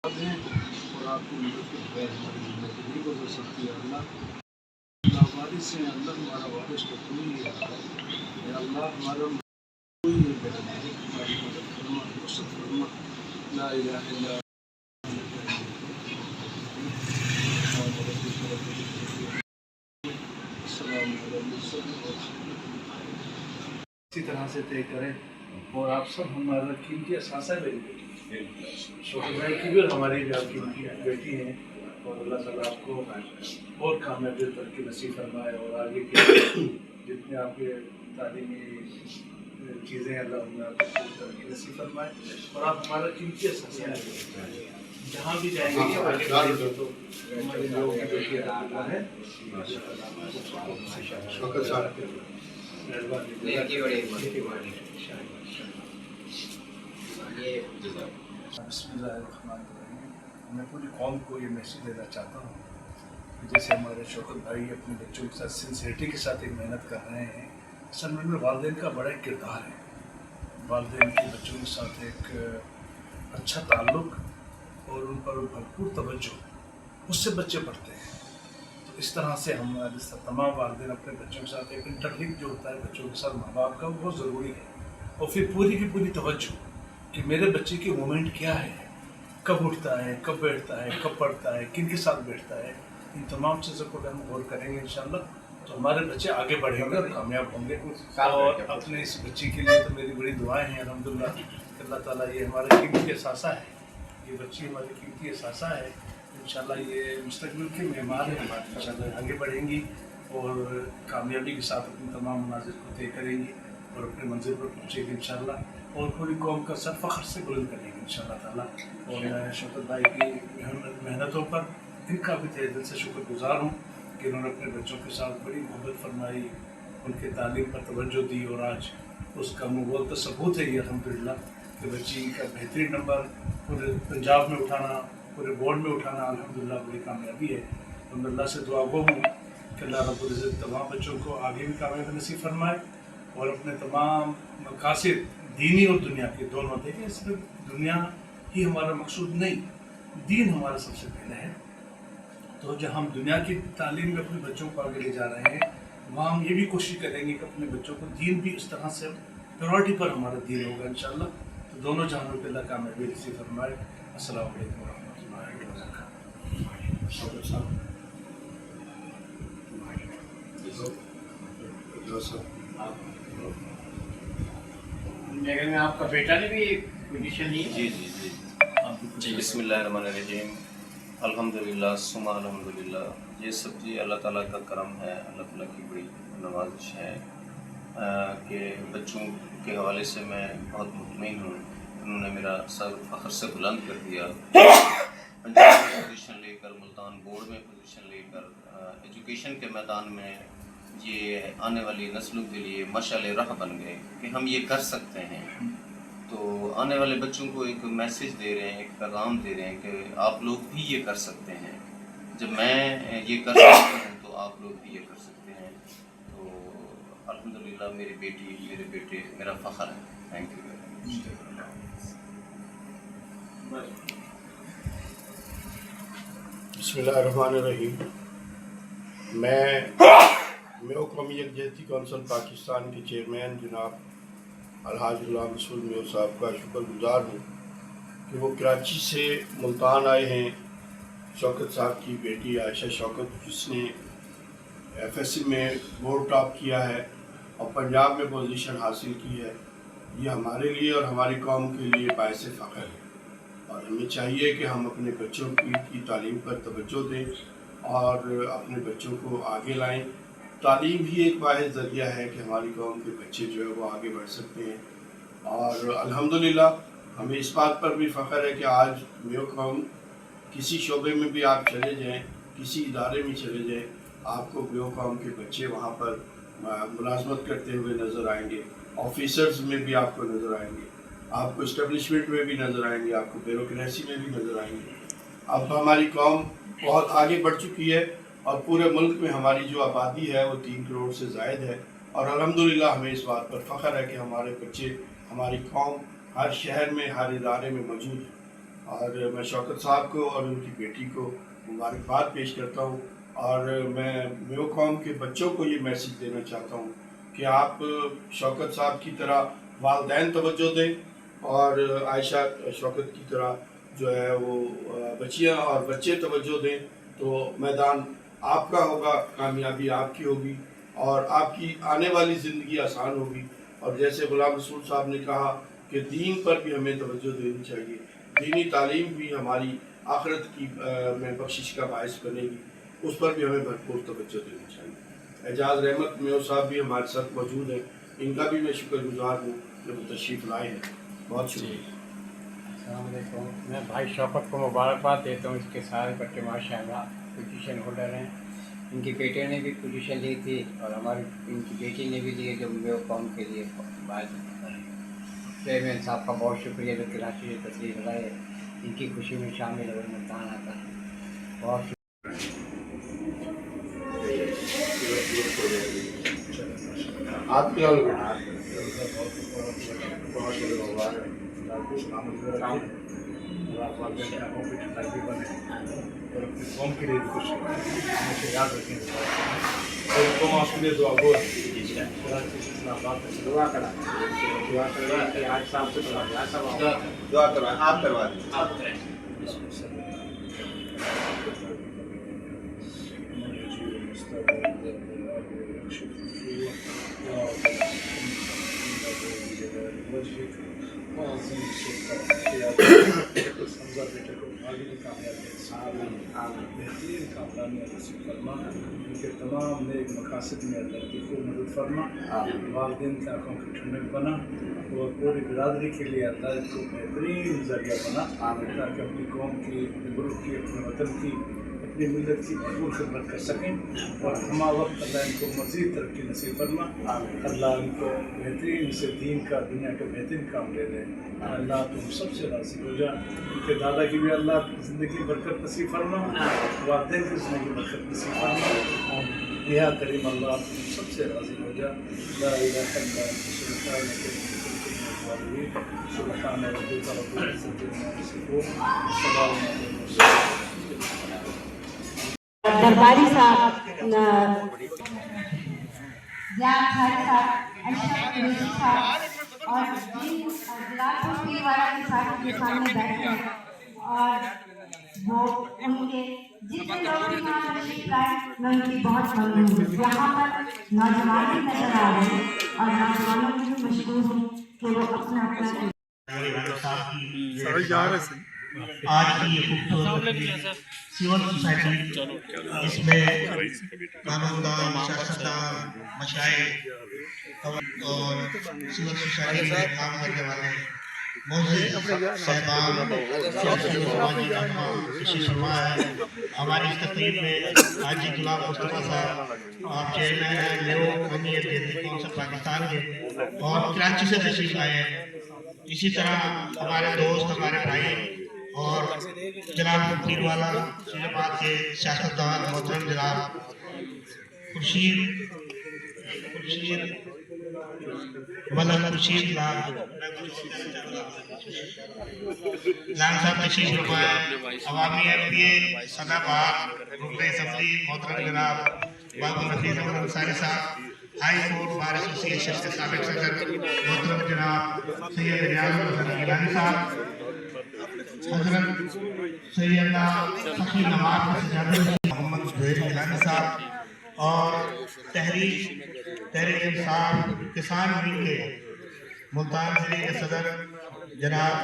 ہیں اور آپ کی مدد کے بغیر ہماری زندگی نہیں گزر سکتی ہے اللہ وارث ہیں، اللہ ہمارا وارث تو کوئی نہیں رہا ہے، اللہ ہمارا کوئی نہیں بہن ہے، ہماری مدد فرما، نصرت فرما، لا الہ الا السلام علیکم۔ اسی طرح سے طے کریں اور آپ سب ہمارا قیمتی اثاثہ بن گئے۔ شوکر بھائی کی بھی اور ہماری بھی آپ کی بیٹی ہیں، اور اللہ تعالیٰ آپ کو اور کامیابی ترقی نصیب فرمائے، اور آگے کے جتنے آپ کے تعلیمی چیزیں ہیں اللہ ان میں آپ کو ترقی نصیب فرمائے، اور آپ ہمارا قیمتی اثاثہ ہیں، جہاں بھی جائیں گے آگے بڑھیں گے تو ہمارے لوگوں کی بیٹی اللہ ہے۔ شوکر صاحب بسم اللہ الرحمن الرحیم۔ میں پوری قوم کو یہ میسیج دینا چاہتا ہوں کہ جیسے ہمارے شوکت بھائی اپنے بچوں کے ساتھ سنسیئرٹی کے ساتھ ایک محنت کر رہے ہیں، اصل میں والدین کا بڑا ایک کردار ہے، والدین کے بچوں کے ساتھ ایک اچھا تعلق اور ان پر بھرپور توجہ، اس سے بچے پڑھتے ہیں۔ تو اس طرح سے ہمارے تمام والدین اپنے بچوں کے ساتھ ایک انٹرلنک جو ہوتا ہے بچوں کے ساتھ ماں باپ کا، وہ بہت ضروری ہے، اور پھر پوری کی پوری توجہ کہ میرے بچے کی مومنٹ کیا ہے، کب اٹھتا ہے، کب بیٹھتا ہے، کب پڑھتا ہے، کن کے ساتھ بیٹھتا ہے، ان تمام چیزوں کو ہم غور کریں گے انشاءاللہ تو ہمارے بچے آگے بڑھیں گے اور کامیاب ہوں گے۔ اور اپنے اس بچی کے لیے تو میری بڑی دعائیں ہیں الحمدللہ کہ اللہ تعالیٰ یہ ہمارا قیمتی اثاثہ ہے، یہ بچی ہماری قیمتی اثاثہ ہے، انشاءاللہ یہ مستقبل کے معمار ہیں ہمارے، انشاءاللہ آگے بڑھیں گی اور کامیابی کے ساتھ اپنے تمام مناظر کو طے کریں گی اور اپنے منزل پر پہنچے گی انشاءاللہ، اور پوری قوم کا سر فخر سے بلند کریں گے انشاءاللہ تعالیٰ۔ اور میں شوکت بھائی کی محنتوں پر ان کا بھی تہہ دل سے شکر گزار ہوں کہ انہوں نے اپنے بچوں کے ساتھ بڑی محبت فرمائی، ان کے تعلیم پر توجہ دی، اور آج اس کا مبولتا ثبوت ہے یہ الحمدللہ کہ بچی کا بہترین نمبر پورے پنجاب میں اٹھانا، پورے بورڈ میں اٹھانا الحمدللہ بڑی کامیابی ہے۔ اور اللہ سے دعا گو ہوں کہ اللہ رب العزت تمام بچوں کو آگے بھی کامیابی نصیب فرمائے، اور اپنے تمام مقاصد دینی اور دنیا کے دونوں، دیکھیں صرف دنیا ہی ہمارا مقصود نہیں، دین ہمارا سب سے پہلے ہے، تو جب ہم دنیا کی تعلیم میں اپنے بچوں کو آگے لے جا رہے ہیں وہاں ہم یہ بھی کوشش کریں گے کہ اپنے بچوں کو دین بھی اس طرح سے پریورٹی پر ہمارا دین ہوگا انشاءاللہ، تو دونوں جہانوں پہ اللہ کامیابی نصیب فرمائے۔ السلام علیکم ورحمۃ اللہ وبرکاتہ۔ میں آپ کا بیٹا نے بھی پوزیشن لی؟ جی بسم اللہ الرحمن الرحیم، الحمدللہ ثم الحمدللہ۔ یہ سب جی اللہ تعالیٰ کا کرم ہے، اللہ تعالیٰ کی بڑی نوازش ہے کہ بچوں کے حوالے سے میں بہت مطمئن ہوں، انہوں نے میرا سر فخر سے بلند کر دیا، پنجاب میں پوزیشن لے کر، ملتان بورڈ میں پوزیشن لے کر، ایجوکیشن کے میدان میں یہ آنے والی نسلوں کے لیے مشعل راہ بن گئے کہ ہم یہ کر سکتے ہیں۔ تو آنے والے بچوں کو ایک میسیج دے رہے ہیں، ایک پیغام دے رہے ہیں کہ آپ لوگ بھی یہ کر سکتے ہیں، جب میں یہ کر سکتا ہوں تو آپ لوگ بھی یہ کر سکتے ہیں۔ تو الحمدللہ میری بیٹی، میرے بیٹے میرا فخر ہے۔ Thank you very much. بسم اللہ الرحمن الرحیم۔ میں قومی یکجہتی کونسل پاکستان کے چیئرمین جناب الحاج غلام رسول میو صاحب کا شکر گزار ہوں کہ وہ کراچی سے ملتان آئے ہیں۔ شوکت صاحب کی بیٹی عائشہ شوکت جس نے ایف ایس سی میں بورڈ ٹاپ کیا ہے اور پنجاب میں پوزیشن حاصل کی ہے، یہ ہمارے لیے اور ہماری قوم کے لیے باعث فخر ہے، اور ہمیں چاہیے کہ ہم اپنے بچوں کی تعلیم پر توجہ دیں اور اپنے بچوں کو آگے لائیں۔ تعلیم ہی ایک واحد ذریعہ ہے کہ ہماری قوم کے بچے جو ہے وہ آگے بڑھ سکتے ہیں، اور الحمدللہ ہمیں اس بات پر بھی فخر ہے کہ آج میو قوم کسی شعبے میں بھی آپ چلے جائیں، کسی ادارے میں چلے جائیں، آپ کو میو قوم کے بچے وہاں پر ملازمت کرتے ہوئے نظر آئیں گے، آفیسرز میں بھی آپ کو نظر آئیں گے، آپ کو اسٹیبلشمنٹ میں بھی نظر آئیں گے، آپ کو بیوروکریسی میں بھی نظر آئیں گے۔ اب ہماری قوم بہت آگے بڑھ چکی ہے اور پورے ملک میں ہماری جو آبادی ہے وہ 3 کروڑ سے زائد ہے، اور الحمدللہ ہمیں اس بات پر فخر ہے کہ ہمارے بچے، ہماری قوم ہر شہر میں، ہر ادارے میں موجود ہے۔ اور میں شوکت صاحب کو اور ان کی بیٹی کو مبارکباد پیش کرتا ہوں، اور میں میو قوم کے بچوں کو یہ میسیج دینا چاہتا ہوں کہ آپ شوکت صاحب کی طرح والدین توجہ دیں، اور عائشہ شوکت کی طرح جو ہے وہ بچیاں اور بچے توجہ دیں، تو میدان آپ کا ہوگا، کامیابی آپ کی ہوگی، اور آپ کی آنے والی زندگی آسان ہوگی۔ اور جیسے غلام رسول صاحب نے کہا کہ دین پر بھی ہمیں توجہ دینی چاہیے، دینی تعلیم بھی ہماری آخرت کی میں بخشش کا باعث بنے گی، اس پر بھی ہمیں بھرپور توجہ دینی چاہیے۔ اعجاز رحمت میو صاحب بھی ہمارے ساتھ موجود ہیں، ان کا بھی میں شکر گزار ہوں کہ وہ تشریف لائے ہیں، بہت شکریہ۔ السلام علیکم، میں بھائی شوکت کو مبارکباد دیتا ہوں، اس کے سارے بچے ماشاء اللہ پوزیشن ہولڈر ہیں۔ ان کی بیٹے نے بھی پوزیشن لی تھی اور ہماری ان کی بیٹی نے بھی لی ہے جو میو قوم کے لیے باعث چیئرمین صاحب کا بہت شکریہ جو کراچی سے تشریف لائے، ان کی خوشی میں شامل ہو ملتان آتا ہے، بہت شکریہ۔ آپ کیا لوگ اور اپنی قوم کے لیے بھی کچھ ہمیشہ یاد رکھیں، اور قوم آپ کے لیے دعا گو دعا کروا آپ کروا دیں۔ بہترین کامرانی نصیب فرما، ان کے تمام نیک مقاصد میں اللہ کی خوب مدد فرما، والدین کی آنکھوں کی ٹھنڈک بنا، اور پوری برادری کے لیے اللہ کو بہترین ذریعہ بنا، تاکہ اپنی قوم کی، اپنے ملک کی، اپنے وطن کی، اپنی ملت کی بھرپور خدمت کر سکیں، اور ہمہ وقت اللہ ان کو مزید ترقی نصیب فرما، اللہ ان کو بہترین سے دین کا، دنیا کا بہترین کام دے دے، اللہ تم سب سے راضی ہو جا، ان کے دادا کی بھی اللہ زندگی برکت نصیب فرما، والدین کی زندگی برکت نصیب فرما، یا کریم اللہ تم سب سے راضی ہو جا، لا الہ الا انت سبحان ربک رب العزة عما یصفون، سلام علی المرسلین۔ درباری صاحب، زیاد بھائی صاحب، اشرف قریشی صاحب اور جلال پور والا کے ساتھ کے سامنے بیٹھے ہیں، اور وہ ان کے جتنے لوگ یہاں تشریف لائے میں ان کی بہت ممنون ہوں۔ یہاں پر نوجوان بھی نظر آ رہے ہیں اور نوجوانوں کی بھی مشکور ہوں کہ وہ اپنا اپنا آج کی یہ خوبصورت سول سوسائٹی، اس میں قانوندان، سیاستدان، مشائخ اور سول سوسائٹی میں کام کرنے والے معزز صاحبان خوشی فرما ہے۔ ہماری اس تقریب میں حاجی غلام مصطفیٰ صاحب آپ چیئرمین ہیں میو قومی یکجہتی کونسل پاکستان کے، اور کراچی سے تشریف لائے ہیں۔ اسی طرح ہمارے دوست، ہمارے بھائی اور جناب پیر والا جماعت کے سیاستدان محترم جناب خورشید لان صاحب تشریف فرمائے، عوامی ایم پی اے سدا بہار رکن اسمبلی محترم جناب بابو نفیس احمد انصاری صاحب، ہائی کورٹ بار ایسوسی ایشن کے سابق صدر محترم جناب سید ریاض الحسن گیلانی صاحب، حضرت سیدنا سخی نماز کے سجادہ محمد زہیر گیلانی صاحب، اور تحریک انصاف کسان ونگ کے ملتان ضلع کے صدر جناب